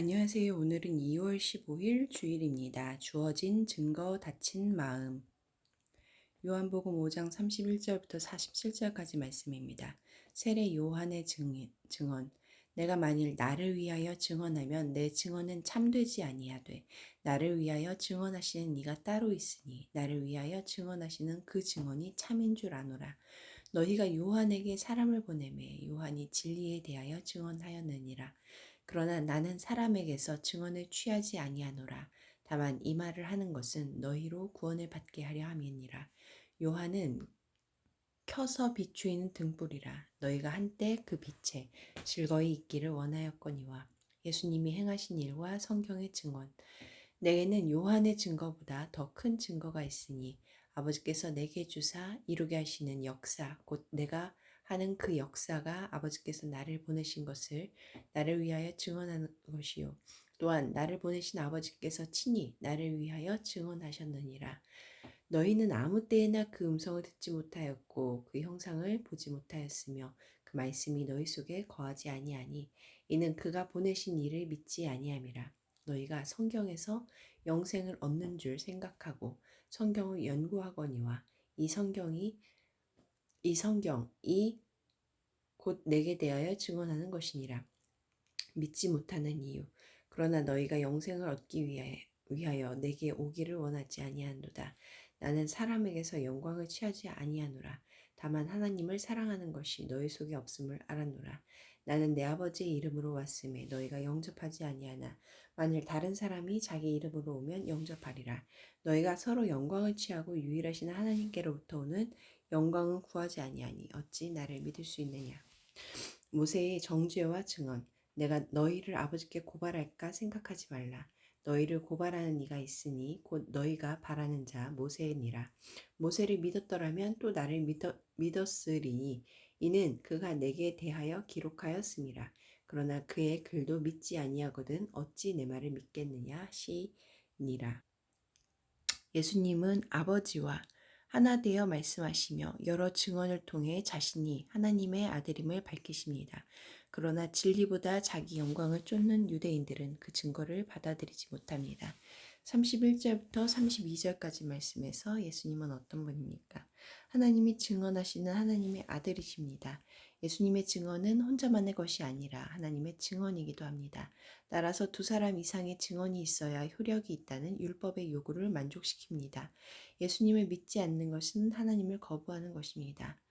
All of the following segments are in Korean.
안녕하세요. 오늘은 2월 15일 주일입니다. 주어진 증거 닫힌 마음. 요한복음 5장 31절부터 47절까지 말씀입니다. 세례 요한의 증언. 내가 만일 나를 위하여 증언하면 내 증언은 참되지 아니하되 나를 위하여 증언하시는 이가 따로 있으니 나를 위하여 증언하시는 그 증언이 참인 줄 아노라. 너희가 요한에게 사람을 보내매 요한이 진리에 대하여 증언하였느니라. 그러나 나는 사람에게서 증언을 취하지 아니하노라. 다만 이 말을 하는 것은 너희로 구원을 받게 하려 함이니라. 요한은 켜서 비추이는 등불이라. 너희가 한때 그 빛에 즐거이 있기를 원하였거니와. 예수님이 행하신 일과 성경의 증언. 내게는 요한의 증거보다 더 큰 증거가 있으니 아버지께서 내게 주사 이루게 하시는 역사, 곧 내가 하는 그 역사가 아버지께서 나를 보내신 것을 나를 위하여 증언하는 것이요. 또한 나를 보내신 아버지께서 친히 나를 위하여 증언하셨느니라. 너희는 아무 때에나 그 음성을 듣지 못하였고 그 형상을 보지 못하였으며 그 말씀이 너희 속에 거하지 아니하니 이는 그가 보내신 이를 믿지 아니함이라. 너희가 성경에서 영생을 얻는 줄 생각하고 성경을 연구하거니와 이 성경이 곧 내게 대하여 증언하는 것이니라. 믿지 못하는 이유. 그러나 너희가 영생을 얻기 위하여 내게 오기를 원하지 아니하노라. 나는 사람에게서 영광을 취하지 아니하노라. 다만 하나님을 사랑하는 것이 너희 속에 없음을 알았노라. 나는 내 아버지의 이름으로 왔음에 너희가 영접하지 아니하나 만일 다른 사람이 자기 이름으로 오면 영접하리라. 너희가 서로 영광을 취하고 유일하신 하나님께로부터 오는 영광은 구하지 아니하니 어찌 나를 믿을 수 있느냐. 모세의 정죄와 증언. 내가 너희를 아버지께 고발할까 생각하지 말라. 너희를 고발하는 이가 있으니 곧 너희가 바라는 자 모세니라. 모세를 믿었더라면 또 나를 믿었으리니 이는 그가 내게 대하여 기록하였음이라. 그러나 그의 글도 믿지 아니하거든 어찌 내 말을 믿겠느냐 시니라. 예수님은 아버지와 하나 되어 말씀하시며 여러 증언을 통해 자신이 하나님의 아들임을 밝히십니다. 그러나 진리보다 자기 영광을 쫓는 유대인들은 그 증거를 받아들이지 못합니다. 31절부터 32절까지 말씀에서 예수님은 어떤 분입니까? 하나님이 증언하시는 하나님의 아들이십니다. 예수님의 증언은 혼자만의 것이 아니라 하나님의 증언이기도 합니다. 따라서 두 사람 이상의 증언이 있어야 효력이 있다는 율법의 요구를 만족시킵니다. 예수님을 믿지 않는 것은 하나님을 거부하는 것입니다.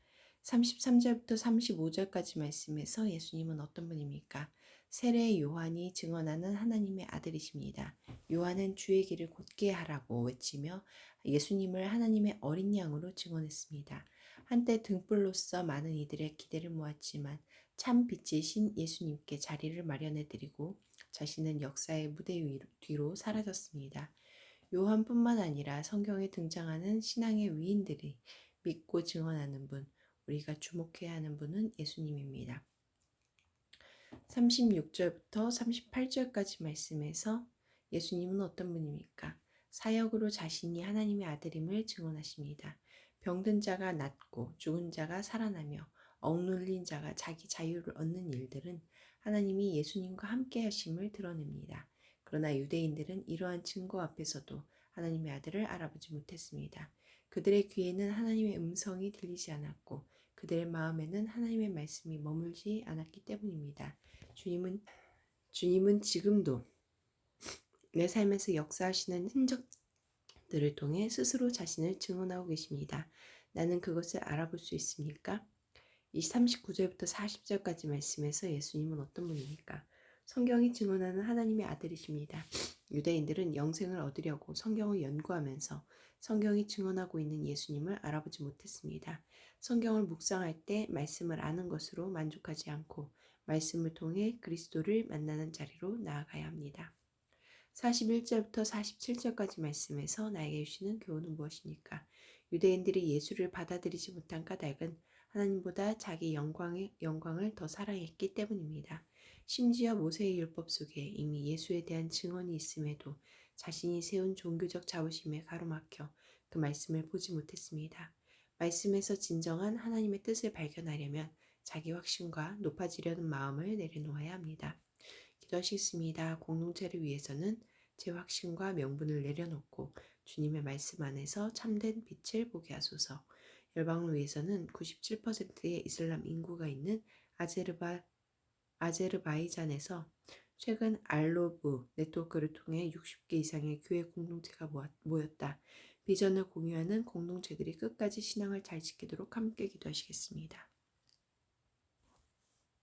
33절부터 35절까지 말씀에서 예수님은 어떤 분입니까? 세례 요한이 증언하는 하나님의 아들이십니다. 요한은 주의 길을 곧게 하라고 외치며 예수님을 하나님의 어린 양으로 증언했습니다. 한때 등불로서 많은 이들의 기대를 모았지만 참 빛이신 예수님께 자리를 마련해드리고 자신은 역사의 무대 뒤로 사라졌습니다. 요한뿐만 아니라 성경에 등장하는 신앙의 위인들이 믿고 증언하는 분, 우리가 주목해야 하는 분은 예수님입니다. 36절부터 38절까지 말씀에서 예수님은 어떤 분입니까? 사역으로 자신이 하나님의 아들임을 증언하십니다. 병든 자가 낫고 죽은 자가 살아나며 억눌린 자가 자기 자유를 얻는 일들은 하나님이 예수님과 함께 하심을 드러냅니다. 그러나 유대인들은 이러한 증거 앞에서도 하나님의 아들을 알아보지 못했습니다. 그들의 귀에는 하나님의 음성이 들리지 않았고 그들의 마음에는 하나님의 말씀이 머물지 않았기 때문입니다. 주님은 지금도 내 삶에서 역사하시는 흔적들을 통해 스스로 자신을 증언하고 계십니다. 나는 그것을 알아볼 수 있습니까? 이 39절부터 40절까지 말씀에서 예수님은 어떤 분입니까? 성경이 증언하는 하나님의 아들이십니다. 유대인들은 영생을 얻으려고 성경을 연구하면서 성경이 증언하고 있는 예수님을 알아보지 못했습니다. 성경을 묵상할 때 말씀을 아는 것으로 만족하지 않고 말씀을 통해 그리스도를 만나는 자리로 나아가야 합니다. 41절부터 47절까지 말씀에서 나에게 주시는 교훈은 무엇입니까? 유대인들이 예수를 받아들이지 못한 까닭은 하나님보다 자기 영광을 더 사랑했기 때문입니다. 심지어 모세의 율법 속에 이미 예수에 대한 증언이 있음에도 자신이 세운 종교적 자부심에 가로막혀 그 말씀을 보지 못했습니다. 말씀에서 진정한 하나님의 뜻을 발견하려면 자기 확신과 높아지려는 마음을 내려놓아야 합니다. 기도하시겠습니다. 공동체를 위해서는 제 확신과 명분을 내려놓고 주님의 말씀 안에서 참된 빛을 보게 하소서. 열방을 위해서는 97%의 이슬람 인구가 있는 아제르바이잔에서 최근 알로브 네트워크를 통해 60개 이상의 교회 공동체가 모였다. 비전을 공유하는 공동체들이 끝까지 신앙을 잘 지키도록 함께 기도하시겠습니다.